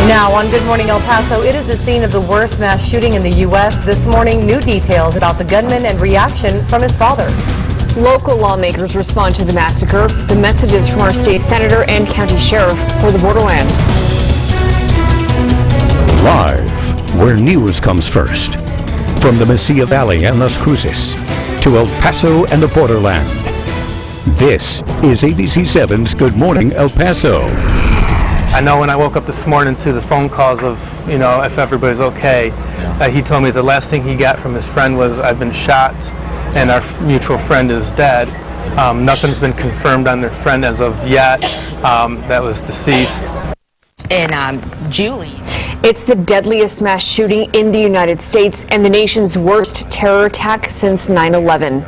Now on Good Morning El Paso, it is the scene of the worst mass shooting in the U.S. This morning, new details about the gunman and reaction from his father. Local lawmakers respond to the massacre. The messages from our state senator and county sheriff for the borderland. Live, where news comes first. From the Mesilla Valley and Las Cruces to El Paso and the borderland. This is ABC7's Good Morning El Paso. I know when I woke up this morning to the phone calls of, if everybody's okay, he told me the last thing he got from his friend was, I've been shot and our mutual friend is dead. Nothing's been confirmed on their friend as of yet that was deceased. And Julie's. It's the deadliest mass shooting in the United States and the nation's worst terror attack since 9/11.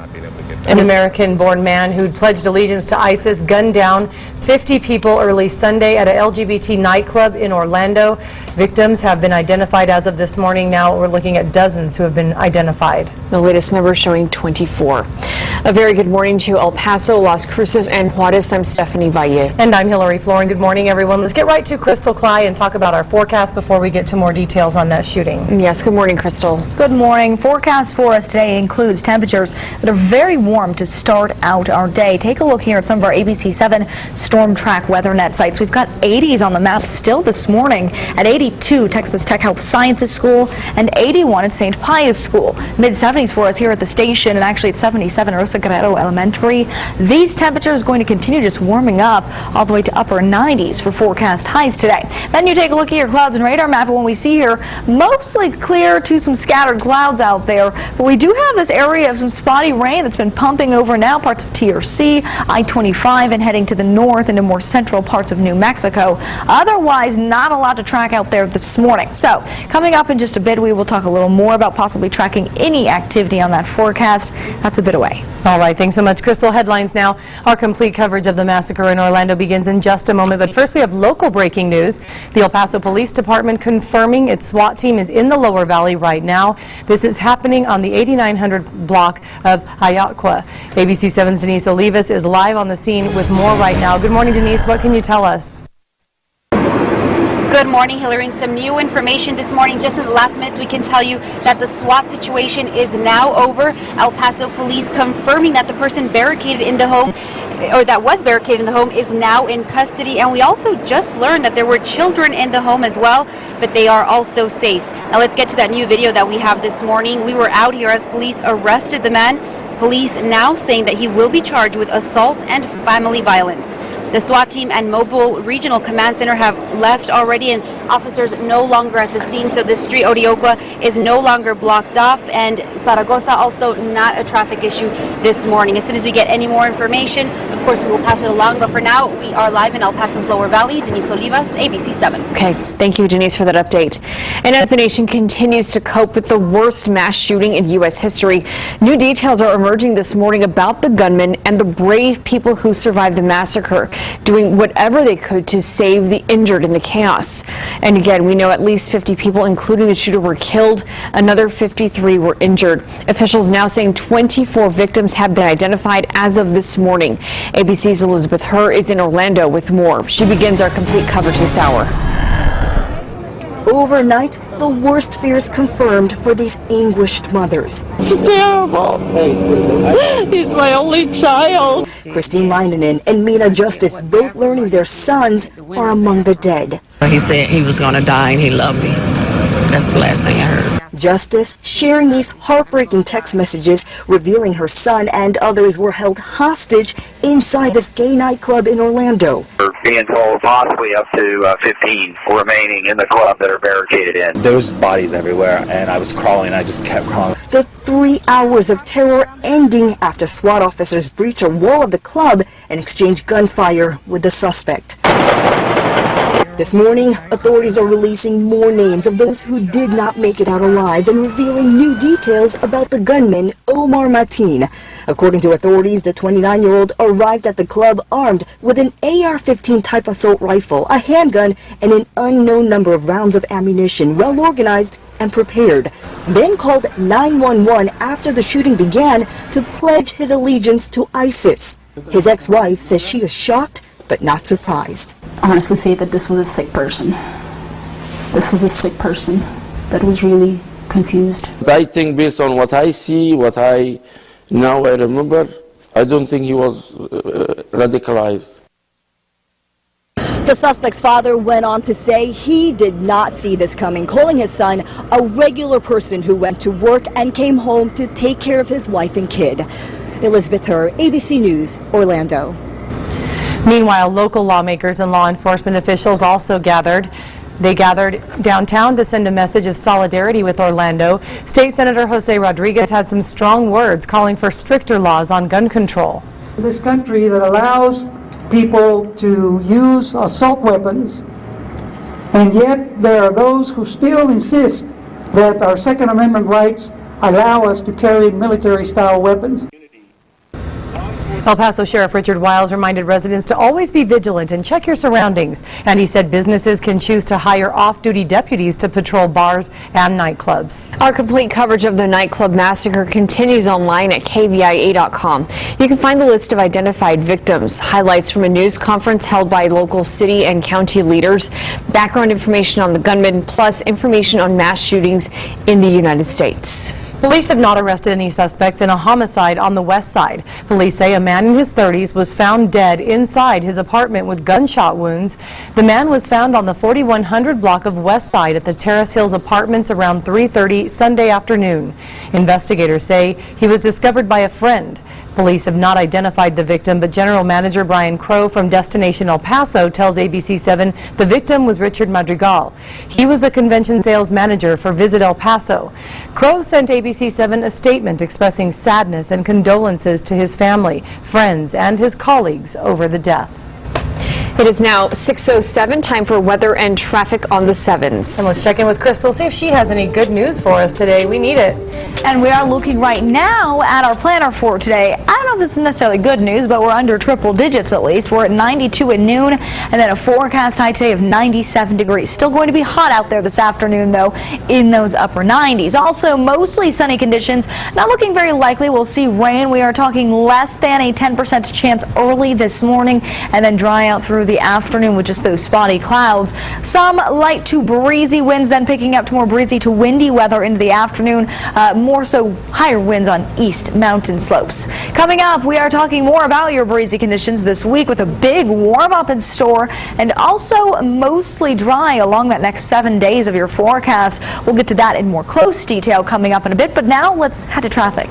An American-born man who'd pledged allegiance to ISIS gunned down 50 people early Sunday at an LGBT nightclub in Orlando. Victims have been identified as of this morning. Now we're looking at dozens who have been identified. The latest number showing 24. A very good morning to El Paso, Las Cruces, and Juarez. I'm Stephanie Valle. And I'm Floren. Good morning, everyone. Let's get right to Crystal Cly and talk about our forecast before we get to more details on that shooting. Yes, good morning, Crystal. Good morning. Forecast for us today includes temperatures that are very warm to start out our day. Take a look here at some of our ABC7 Storm Track WeatherNet sites. We've got 80s on the map still this morning. At 82, Texas Tech Health Sciences School, and 81 at St. Pius School. Mid-70s for us here at the station, and actually at 77 at Rosa Guerrero Elementary. These temperatures going to continue just warming up all the way to upper 90s for forecast highs today. Then you take a look at your clouds and radar map, and when we see here, mostly clear to some scattered clouds out there, but we do have this area of some spotty rain that's been pumping over now parts of TRC, I-25, and heading to the north into more central parts of New Mexico. Otherwise, not a lot to track out there this morning. So, coming up in just a bit, we will talk a little more about possibly tracking any activity on that forecast. That's a bit away. All right, thanks so much, Crystal. Headlines now. Our complete coverage of the massacre in Orlando begins in just a moment, but first we have local breaking news. The El Paso Police Department confirming its SWAT team is in the Lower Valley right now. This is happening on the 8900 block of Hayatqua. ABC7's Denise Olivas is live on the scene with more right now. Good morning, Denise. What can you tell us? Good morning, Hillary. And some new information this morning. Just in the last minutes, we can tell you that the SWAT situation is now over. El Paso police confirming that the person barricaded in the home, or that was barricaded in the home, is now in custody. And we also just learned that there were children in the home as well, but they are also safe. Now let's get to that new video that we have this morning. We were out here as police arrested the man. Police now saying that he will be charged with assault and family violence. The SWAT team and Mobile Regional Command Center have left already, and officers no longer at the scene, so this street Orioqua is no longer blocked off, and Zaragoza also not a traffic issue this morning. As soon as we get any more information, of course, we will pass it along, but for now, we are live in El Paso's Lower Valley. Denise Olivas, ABC7. Okay, thank you, Denise, for that update. And as the nation continues to cope with the worst mass shooting in U.S. history, new details are emerging this morning about the gunman and the brave people who survived the massacre, doing whatever they could to save the injured in the chaos. And again, we know at least 50 people, including the shooter, were killed. Another 53 were injured. Officials now saying 24 victims have been identified as of this morning. ABC's Elizabeth Herr is in Orlando with more. She begins our complete coverage this hour. Overnight, the worst fears confirmed for these anguished mothers. It's terrible. He's my only child. Christine Leinenen and Mina Justice, both learning their sons are among the dead. He said he was going to die and he loved me. That's the last thing I heard. Justice sharing these heartbreaking text messages revealing her son and others were held hostage inside this gay nightclub in Orlando. We're being told possibly up to 15 remaining in the club that are barricaded in. There was bodies everywhere, and I was crawling. I just kept crawling. The 3 hours of terror ending after SWAT officers breached a wall of the club and exchanged gunfire with the suspect. This morning, authorities are releasing more names of those who did not make it out alive and revealing new details about the gunman, Omar Mateen. According to authorities, the 29-year-old arrived at the club armed with an AR-15 type assault rifle, a handgun, and an unknown number of rounds of ammunition, well organized and prepared. Then called 911 after the shooting began to pledge his allegiance to ISIS. His ex-wife says she is shocked but not surprised. Honestly say that this was a sick person. this was a sick person that was really confused. I think based on what I see, I remember, I don't think he was radicalized. The suspect's father went on to say he did not see this coming, calling his son a regular person who went to work and came home to take care of his wife and kid. Elizabeth Herr, ABC News, Orlando. Meanwhile, local lawmakers and law enforcement officials also gathered. They gathered downtown to send a message of solidarity with Orlando. State Senator Jose Rodriguez had some strong words calling for stricter laws on gun control. This country that allows people to use assault weapons, and yet there are those who still insist that our Second Amendment rights allow us to carry military-style weapons. El Paso Sheriff Richard Wiles reminded residents to always be vigilant and check your surroundings. And he said businesses can choose to hire off-duty deputies to patrol bars and nightclubs. Our complete coverage of the nightclub massacre continues online at KVIA.com. You can find the list of identified victims, highlights from a news conference held by local city and county leaders, background information on the gunman, plus information on mass shootings in the United States. Police have not arrested any suspects in a homicide on the west side. Police say a man in his 30s was found dead inside his apartment with gunshot wounds. The man was found on the 4100 block of West Side at the Terrace Hills Apartments around 3:30 Sunday afternoon. Investigators say he was discovered by a friend. Police have not identified the victim, but General Manager Brian Crow from Destination El Paso tells ABC7 the victim was Richard Madrigal. He was a convention sales manager for Visit El Paso. Crow sent ABC7 a statement expressing sadness and condolences to his family, friends, and his colleagues over the death. It is now 6:07, time for weather and traffic on the 7s. And let's check in with Crystal, see if she has any good news for us today. We need it. And we are looking right now at our planner for today. I don't know if this is necessarily good news, but we're under triple digits at least. We're at 92 at noon, and then a forecast high today of 97 degrees. Still going to be hot out there this afternoon, though, in those upper 90s. Also, mostly sunny conditions. Not looking very likely we'll see rain. We are talking less than a 10% chance early this morning, and then dry out through the afternoon with just those spotty clouds. Some light to breezy winds, then picking up to more breezy to windy weather into the afternoon. More so higher winds on east mountain slopes. Coming up, we are talking more about your breezy conditions this week with a big warm up in store, and also mostly dry along that next 7 days of your forecast. We'll get to that in more close detail coming up in a bit, but now let's head to traffic.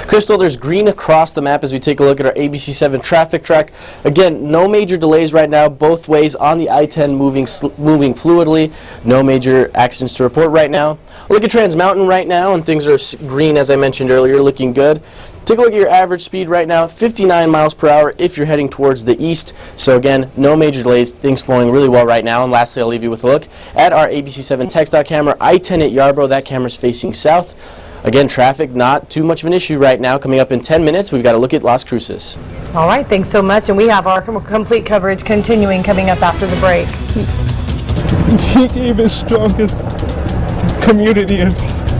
Crystal, there's green across the map as we take a look at our ABC7 traffic track. Again, no major delays right now, both ways on the I-10 moving fluidly. No major accidents to report right now. Look at Trans Mountain right now, and things are green, as I mentioned earlier, looking good. Take a look at your average speed right now, 59 miles per hour if you're heading towards the east. So again, no major delays, things flowing really well right now. And lastly, I'll leave you with a look at our ABC7 TxDOT camera, I-10 at Yarborough. That camera's facing south. Again, traffic not too much of an issue right now. Coming up in 10 minutes, we've got to look at Las Cruces. All right, thanks so much. And we have our complete coverage continuing coming up after the break. He gave his strongest community and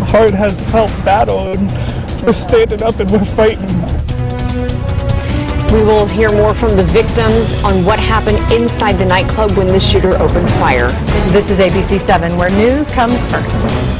heart has helped battle, and we're standing up and we're fighting. We will hear more from the victims on what happened inside the nightclub when the shooter opened fire. This is ABC7, where news comes first.